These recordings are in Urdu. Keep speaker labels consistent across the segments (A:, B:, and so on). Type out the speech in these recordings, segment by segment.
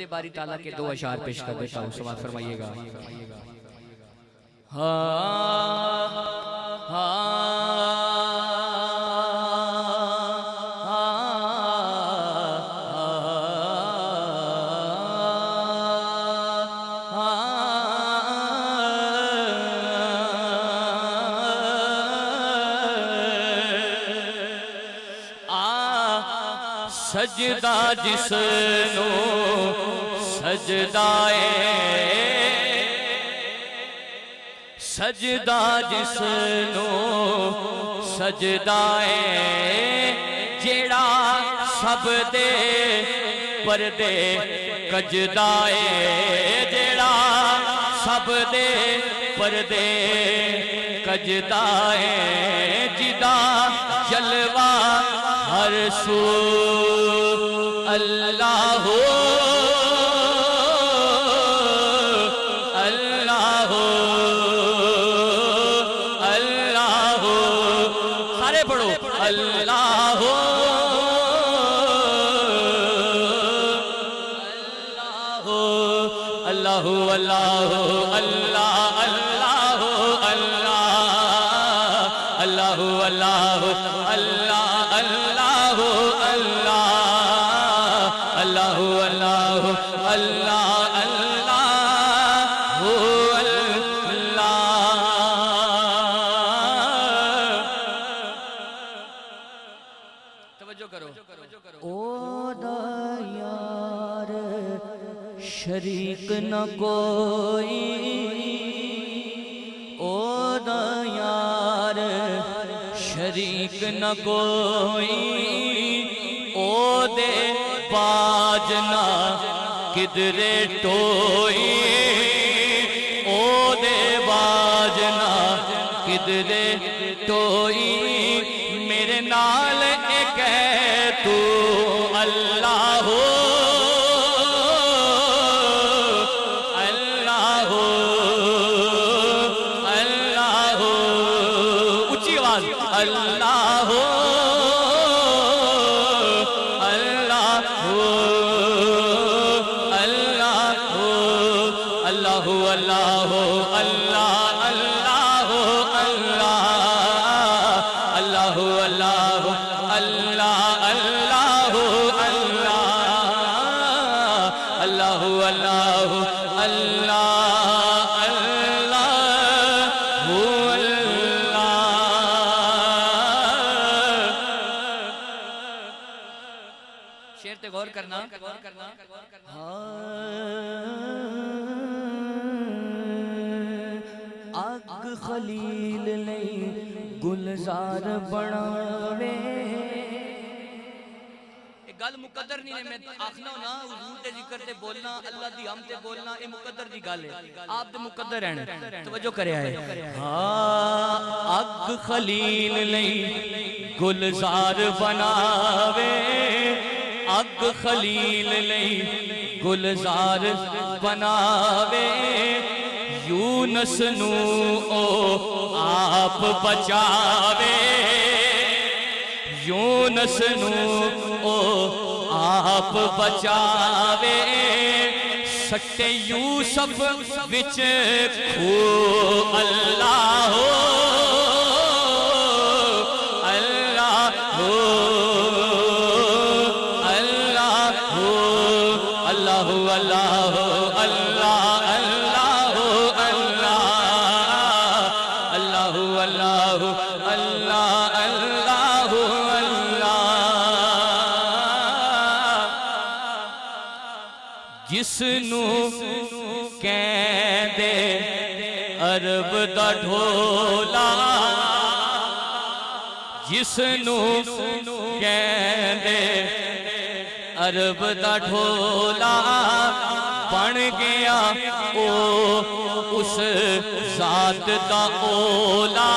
A: حمد باری تعالیٰ کے 2 اشعار پیش کر دیتا ہوں، سماعت فرمائیے گا۔
B: سجدہ جس نو سجدائے، سجدہ جس نو سجدائے، جیڑا سب دے پردے کجدائے، جیڑا سب دے پردے کجدائے، جدا جلوہ ہر سو اللہ ہو، اللہ ہو، اللہ ہو، سارے پڑھو اللہ ہو، اللہ ہو، اللہ ہو، اللہ ہو، اللہ اللہ ہو، اللہ اللہ ہو، اللہ ہو، اللہ اللہ ہو، اللہ اللہ اللہ اللہ اللہ ہو، اللہ۔ توجہ کرو،
C: او دا یار شریک نہ کوئی، او دا یار شریک نہ کوئی، او دے باج نہ کدرے ٹوئی، او دے باج نہ کدرے ٹوئی، میرے نال ایک ہے تو اللہ ہو، اللہ ہو، اللہ ہو، اونچی آواز، اللہ ہو، اللہ ہو، اللہ ہو، اللہ ہو، اللہ ہو، اللہ اللہ ہو، اللہ اللہ ہو، اللہ ہو، اللہ اللہ ہو، اللہ اللہ ہو، اللہ ہو، اللہ اللہ ہو، اللہ۔
A: شعر تے غور کرنا۔
C: اگ خلیل لئی گلزار بناوے،
A: گل مقدر نہیں ہے، میں آخنا ہوں نا حضور دے ذکر تے بولنا، اللہ دی حمد تے بولنا، یہ مقدر دی گل ہے، آپ دے مقدر ہیں، توجہ کرے آئے۔
B: اگ خلیل لئی گلزار بناوے، اگ خلیل لئی گلزار بناوے، یونس نو او آپ بچاوے، یونس نو او آپ بچاوے، سٹے یوسف وچ کھو اللہ ہو، اللہ ہو، اللہ ہو، اللہ ہو، اللہ ہو، اللہ اللہ ہو، اللہ اللہ ہو، اللہ ہو، اللہ اللہ ہو، اللہ۔ جس نو کہندے عرب دا ڈھولا، جس نو کہندے عرب دا ڈھولا، بن گیا او اس ذات دا اولا،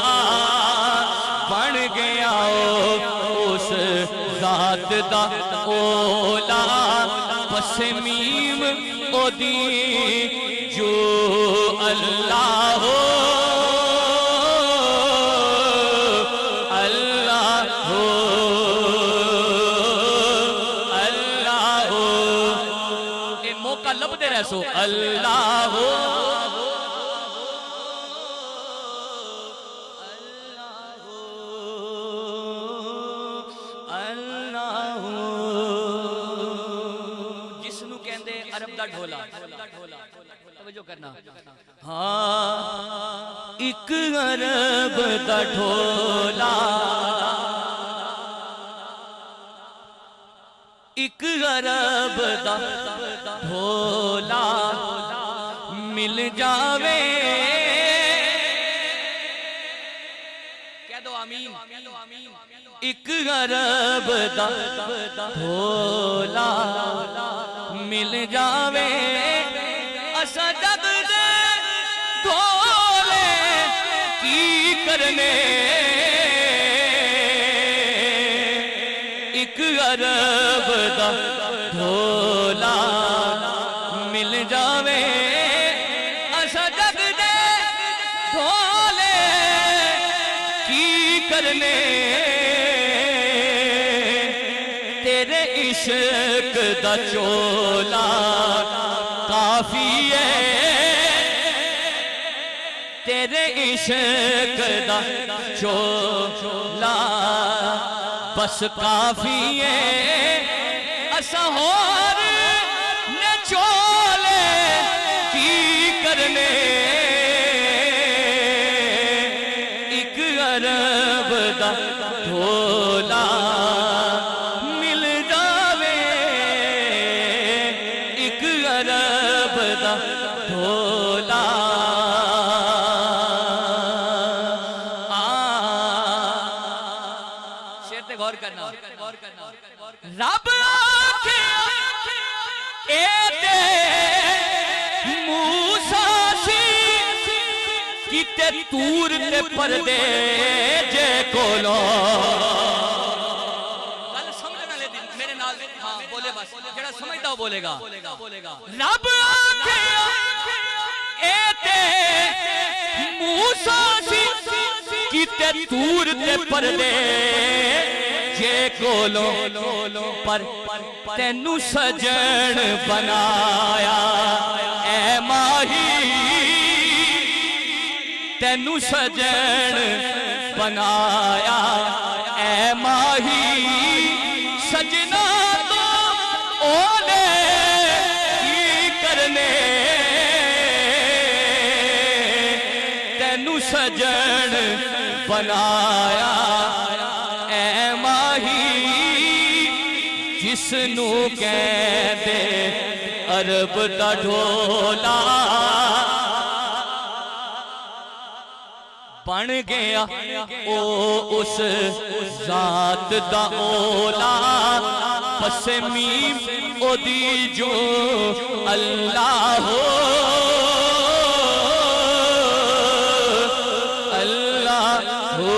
B: بن گیا او اس ذات دا اولا، پس میم او دی جو اللہ ہو، اللہ ہو، اللہ ہو، جب دے رسو اللہ
A: عرب دا ڈھولا توجہ کرنا
C: ہاں ایک عرب دا ڈھولا ایک عرب دا ڈھولا مل جاوے
A: کہہ دو آمین
C: ایک عرب دا ڈھولا مل جاوے اسا جگ دے ڈھولے کی کرنے ایک عرب دا ڈھولا مل جاوے اسا جگ دے ڈھولے کی کرنے تیرے عشق دا چولا کافی ہے تیرے عشق دا چولا بس کافی ہے اسا ہور نے چولے کی کرنے ایک عرب دا ڈھولا ڈھولا
A: شیر تے غور کرنا
C: رب آکھیا اے تے موسیٰ سی کیتے تور تے پردے جے کولو
A: گل سمجھنا لے دی میرے نال ہاں بولے بس جڑا سمجھدا ہو بولے گا
C: رب آکھیا اے تے موسیٰ سی کیتے تور تے پردے جے کولو پر تینو سجن بنایا اے ماہی تینو سجن بنایا اے ماہی سجنا تو اولے کی کرنے تینو سجن بنایا اے ماہی جس نو کہندے عرب دا ڈھولا بن گیا او اس ذات دا اولا پس میم او دی جو اللہ ہو اللہ ہو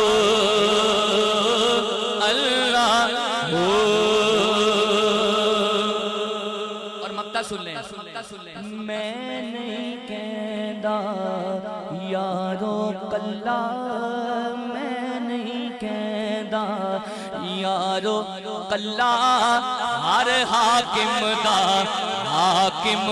C: اللہ ہو
A: اور مقطع سن لیں
C: میں نہیں کہندا یارو کلا میں نہیں کہندا یارو کلا ہر حاکم دا حاکم